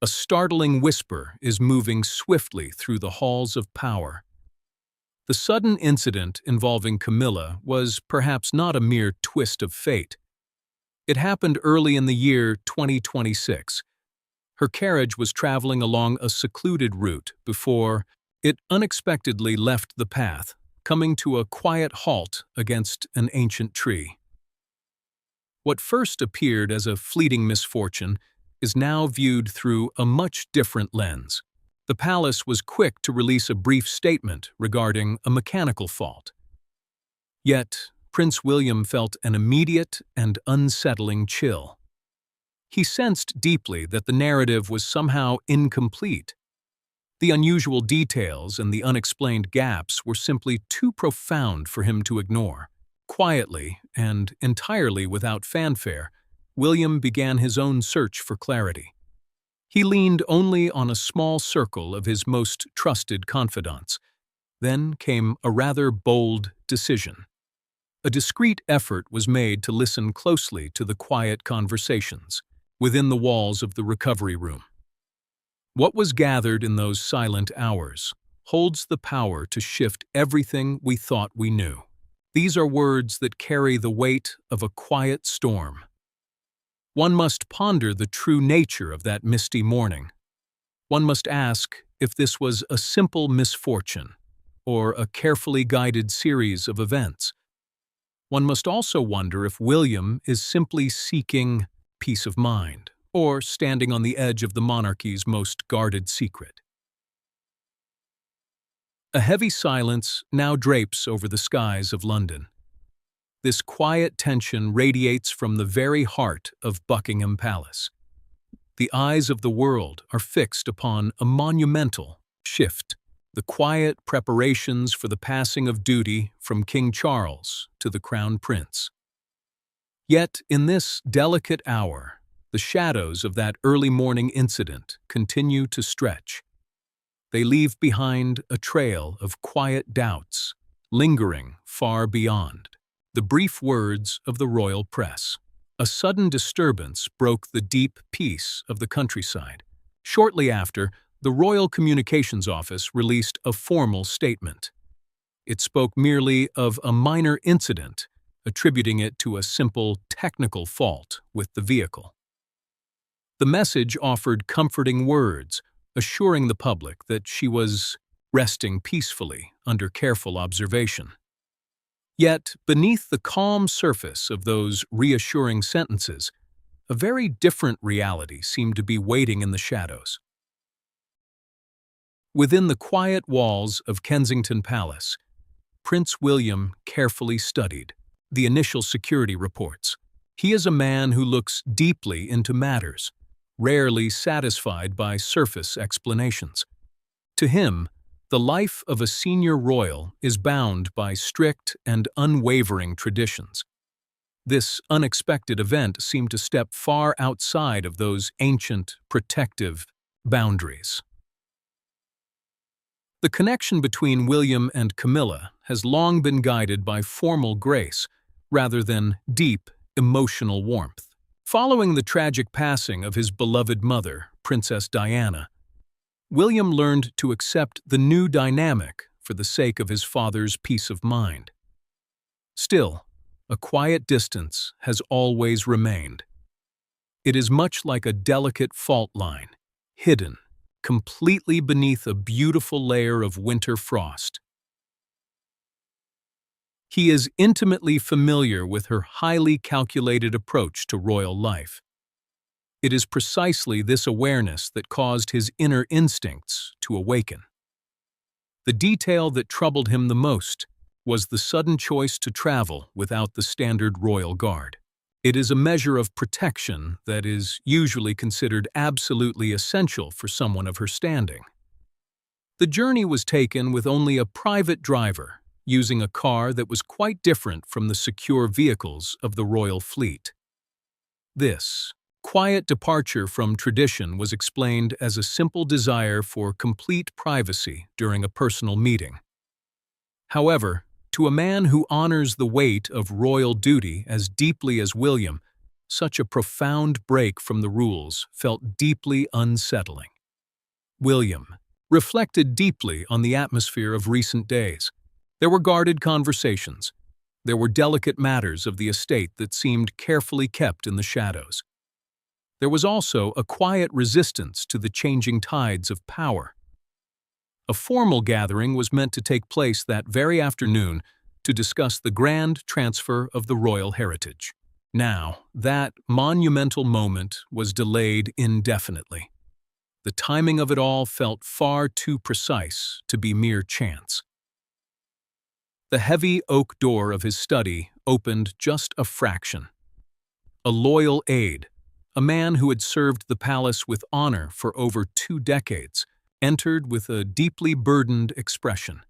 A startling whisper is moving swiftly through the halls of power. The sudden incident involving Camilla was perhaps not a mere twist of fate. It happened early in the year 2026. Her carriage was traveling along a secluded route before it unexpectedly left the path, coming to a quiet halt against an ancient tree. What first appeared as a fleeting misfortune is now viewed through a much different lens. The palace was quick to release a brief statement regarding a mechanical fault. Yet, Prince William felt an immediate and unsettling chill. He sensed deeply that the narrative was somehow incomplete. The unusual details and the unexplained gaps were simply too profound for him to ignore. Quietly, and entirely without fanfare, William began his own search for clarity. He leaned only on a small circle of his most trusted confidants. Then came a rather bold decision. A discreet effort was made to listen closely to the quiet conversations within the walls of the recovery room. What was gathered in those silent hours holds the power to shift everything we thought we knew. These are words that carry the weight of a quiet storm. One must ponder the true nature of that misty morning. One must ask if this was a simple misfortune or a carefully guided series of events. One must also wonder if William is simply seeking peace of mind or standing on the edge of the monarchy's most guarded secret. A heavy silence now drapes over the skies of London. This quiet tension radiates from the very heart of Buckingham Palace. The eyes of the world are fixed upon a monumental shift, the quiet preparations for the passing of duty from King Charles to the Crown Prince. Yet, in this delicate hour, the shadows of that early morning incident continue to stretch. They leave behind a trail of quiet doubts, lingering far beyond the brief words of the royal press. A sudden disturbance broke the deep peace of the countryside. Shortly after, the Royal Communications Office released a formal statement. It spoke merely of a minor incident, attributing it to a simple technical fault with the vehicle. The message offered comforting words, assuring the public that she was resting peacefully under careful observation. Yet, beneath the calm surface of those reassuring sentences, a very different reality seemed to be waiting in the shadows. Within the quiet walls of Kensington Palace, Prince William carefully studied the initial security reports. He is a man who looks deeply into matters, rarely satisfied by surface explanations. To him, the life of a senior royal is bound by strict and unwavering traditions. This unexpected event seemed to step far outside of those ancient, protective boundaries. The connection between William and Camilla has long been guided by formal grace rather than deep, emotional warmth. Following the tragic passing of his beloved mother, Princess Diana, William learned to accept the new dynamic for the sake of his father's peace of mind. Still, a quiet distance has always remained. It is much like a delicate fault line, hidden, completely beneath a beautiful layer of winter frost. He is intimately familiar with her highly calculated approach to royal life. It is precisely this awareness that caused his inner instincts to awaken. The detail that troubled him the most was the sudden choice to travel without the standard royal guard. It is a measure of protection that is usually considered absolutely essential for someone of her standing. The journey was taken with only a private driver, using a car that was quite different from the secure vehicles of the royal fleet. This quiet departure from tradition was explained as a simple desire for complete privacy during a personal meeting. However, to a man who honors the weight of royal duty as deeply as William, Such a profound break from the rules felt deeply unsettling. William reflected deeply on the atmosphere of recent days. There were guarded conversations. There were delicate matters of the estate that seemed carefully kept in the shadows. There was also a quiet resistance to the changing tides of power. A formal gathering was meant to take place that very afternoon to discuss the grand transfer of the royal heritage. Now, that monumental moment was delayed indefinitely. The timing of it all felt far too precise to be mere chance. The heavy oak door of his study opened just a fraction. A loyal aide, a man who had served the palace with honor for over 2 decades, entered with a deeply burdened expression.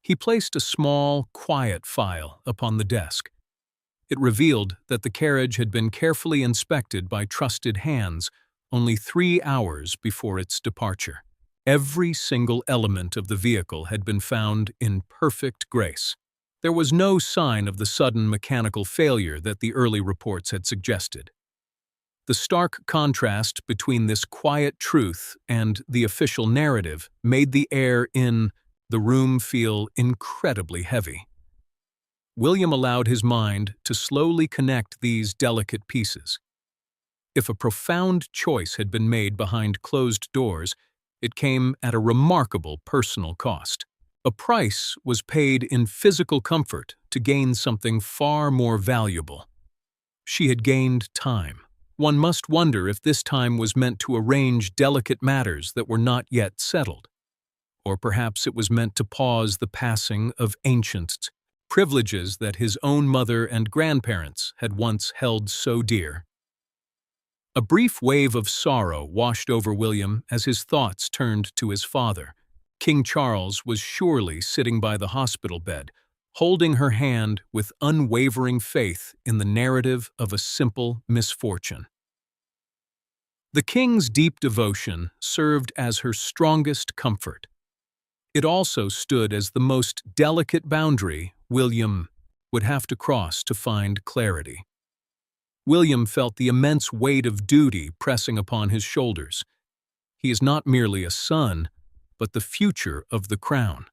He placed a small, quiet file upon the desk. It revealed that the carriage had been carefully inspected by trusted hands only 3 hours before its departure. Every single element of the vehicle had been found in perfect grace. There was no sign of the sudden mechanical failure that the early reports had suggested. The stark contrast between this quiet truth and the official narrative made the air in the room feel incredibly heavy. William allowed his mind to slowly connect these delicate pieces. If a profound choice had been made behind closed doors, it came at a remarkable personal cost. A price was paid in physical comfort to gain something far more valuable. She had gained time. One must wonder if this time was meant to arrange delicate matters that were not yet settled. Or perhaps it was meant to pause the passing of ancient privileges that his own mother and grandparents had once held so dear. A brief wave of sorrow washed over William as his thoughts turned to his father. King Charles was surely sitting by the hospital bed, holding her hand with unwavering faith in the narrative of a simple misfortune. The king's deep devotion served as her strongest comfort. It also stood as the most delicate boundary William would have to cross to find clarity. William felt the immense weight of duty pressing upon his shoulders. He is not merely a son, but the future of the crown.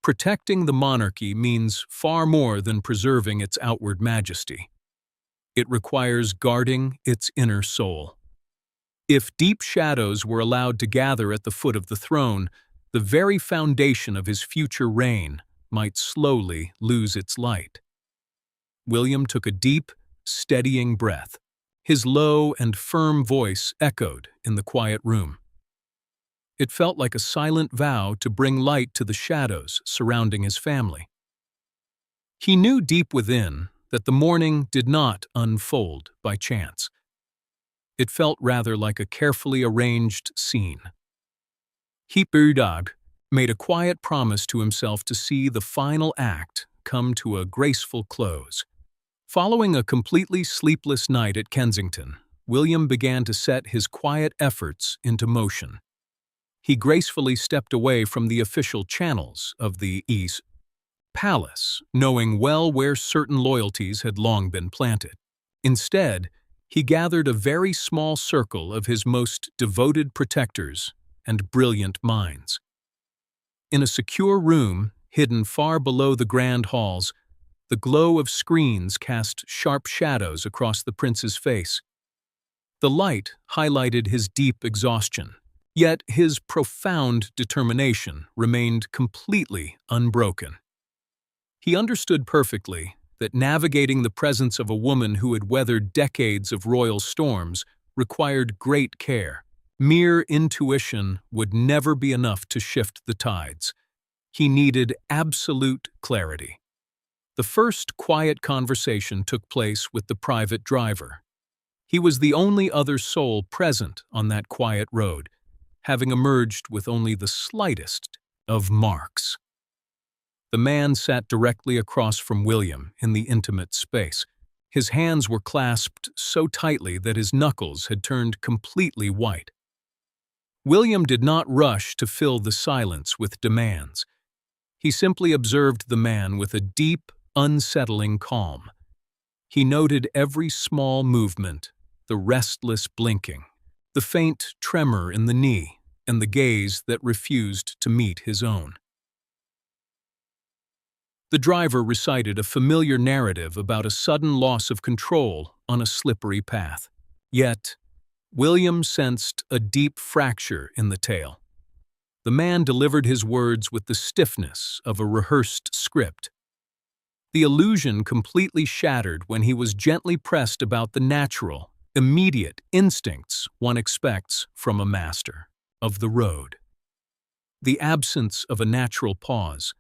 Protecting the monarchy means far more than preserving its outward majesty. It requires guarding its inner soul. If deep shadows were allowed to gather at the foot of the throne, the very foundation of his future reign might slowly lose its light. William took a deep, steadying breath. His low and firm voice echoed in the quiet room. It felt like a silent vow to bring light to the shadows surrounding his family. He knew deep within that the morning did not unfold by chance. It felt rather like a carefully arranged scene. He made a quiet promise to himself to see the final act come to a graceful close. Following a completely sleepless night at Kensington, William began to set his quiet efforts into motion. He gracefully stepped away from the official channels of the East Palace, knowing well where certain loyalties had long been planted. Instead, he gathered a very small circle of his most devoted protectors and brilliant minds. In a secure room, hidden far below the grand halls, the glow of screens cast sharp shadows across the prince's face. The light highlighted his deep exhaustion, yet his profound determination remained completely unbroken. He understood perfectly that navigating the presence of a woman who had weathered decades of royal storms required great care. Mere intuition would never be enough to shift the tides. He needed absolute clarity. The first quiet conversation took place with the private driver. He was the only other soul present on that quiet road, having emerged with only the slightest of marks. The man sat directly across from William in the intimate space. His hands were clasped so tightly that his knuckles had turned completely white. William did not rush to fill the silence with demands. He simply observed the man with a deep, unsettling calm. He noted every small movement, the restless blinking, the faint tremor in the knee, and the gaze that refused to meet his own. The driver recited a familiar narrative about a sudden loss of control on a slippery path. Yet, William sensed a deep fracture in the tale. The man delivered his words with the stiffness of a rehearsed script. The illusion completely shattered when he was gently pressed about the natural, immediate instincts one expects from a master of the road. The absence of a natural pause,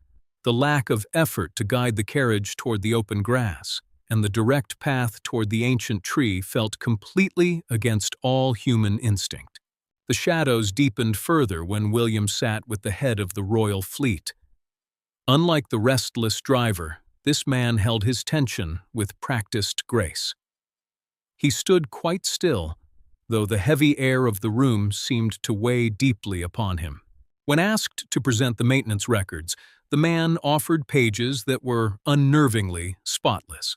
the lack of effort to guide the carriage toward the open grass, and the direct path toward the ancient tree felt completely against all human instinct. The shadows deepened further when William sat with the head of the royal fleet. Unlike the restless driver, this man held his tension with practiced grace. He stood quite still, though the heavy air of the room seemed to weigh deeply upon him. When asked to present the maintenance records, the man offered pages that were unnervingly spotless.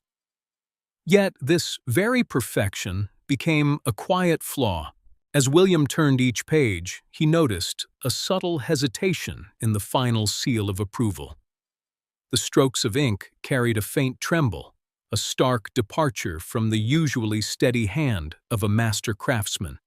Yet this very perfection became a quiet flaw. As William turned each page, he noticed a subtle hesitation in the final seal of approval. The strokes of ink carried a faint tremble, a stark departure from the usually steady hand of a master craftsman.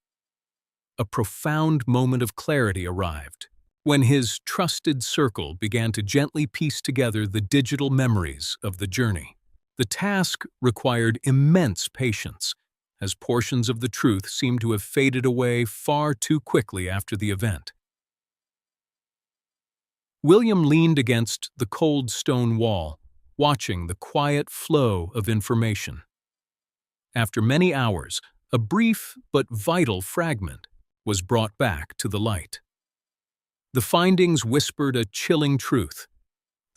A profound moment of clarity arrived when his trusted circle began to gently piece together the digital memories of the journey. The task required immense patience, as portions of the truth seemed to have faded away far too quickly after the event. William leaned against the cold stone wall, watching the quiet flow of information. After many hours, a brief but vital fragment was brought back to the light. The findings whispered a chilling truth.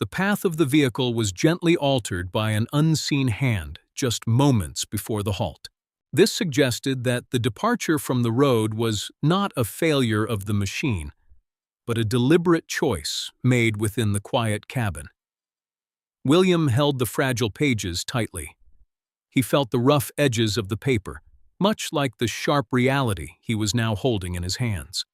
The path of the vehicle was gently altered by an unseen hand just moments before the halt. This suggested that the departure from the road was not a failure of the machine, but a deliberate choice made within the quiet cabin. William held the fragile pages tightly. He felt the rough edges of the paper, much like the sharp reality he was now holding in his hands.